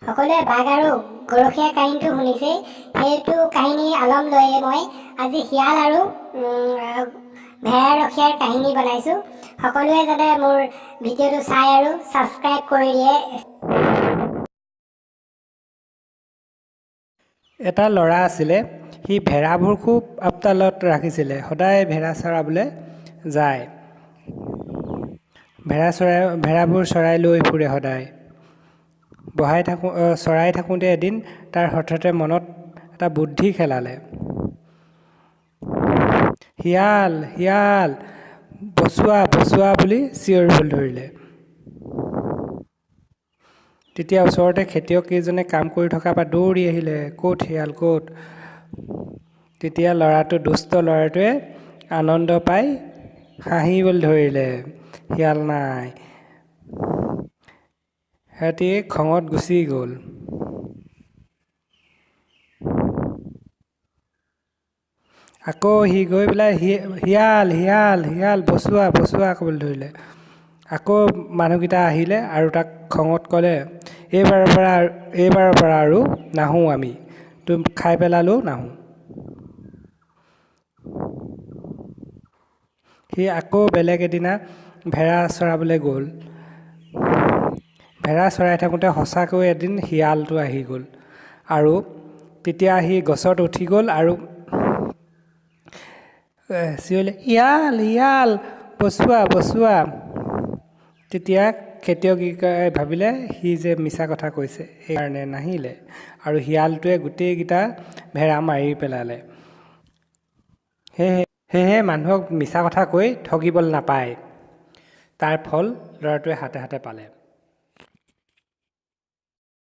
সকলোৱে বাঘ আৰু গৰখীয়া কাহিনীটো শুনিছে। সেইটো কাহিনী আলম লৈ মই আজি শিয়াল আৰু ভেড়া ৰখীয়াৰ কাহিনী বনাইছোঁ। সকলোৱে যাতে মোৰ ভিডিঅ'টো চাই আৰু ছাবস্ক্ৰাইব কৰি দিয়ে। এটা ল'ৰা আছিলে, সি ভেড়াবোৰ খুব আপতালত ৰাখিছিলে। সদায় ভেড়া চৰাবলৈ যায়। ভেড়াবোৰ চৰাই লৈ ফুৰে সদায়। চৰাই থাকোঁতে এদিন তাৰ হঠাতে মনত এটা বুদ্ধি খেলালে। শিয়াল শিয়াল বচোৱা বচোৱা বুলি চিঞৰিবলৈ ধৰিলে। তেতিয়া ওচৰতে খেতিয়ক কেইজনে কাম কৰি থকাৰ পৰা দৌৰি আহিলে, ক'ত শিয়াল ক'ত? তেতিয়া দুষ্ট ল'ৰাটোৱে আনন্দ পাই হাঁহিবলৈ ধৰিলে, শিয়াল নাই। সিহঁতি খঙত গুচি গ'ল। আকৌ সি গৈ পেলাই শিয়াল শিয়াল শিয়াল বচোৱা বচোৱা ক'বলৈ ধৰিলে। আকৌ মানুহকেইটা আহিলে আৰু তাক খঙত ক'লে, এইবাৰৰ পৰা আৰু নাহোঁ আমি, তুমি খাই পেলালেও নাহোঁ। সি আকৌ বেলেগ এদিনা ভেড়া চৰাবলৈ গ'ল। ভেড়া চৰাই থাকোঁতে সঁচাকৈ এদিন শিয়ালটো আহি গ'ল। আৰু তেতিয়া সি গছত উঠি গ'ল আৰু চিঞৰিলে, শিয়াল শিয়াল বচোৱা বচোৱা। তেতিয়া খেতিয়কে ভাবিলে সি যে মিছা কথা কৈছে, সেইকাৰণে নাহিলে। আৰু শিয়ালটোৱে গোটেইকেইটা ভেড়া মাৰি পেলালে। সেয়েহে মানুহক মিছা কথা কৈ ঠগিবলৈ নাপায়। তাৰ ফল ল'ৰাটোৱে হাতে হাতে পালে।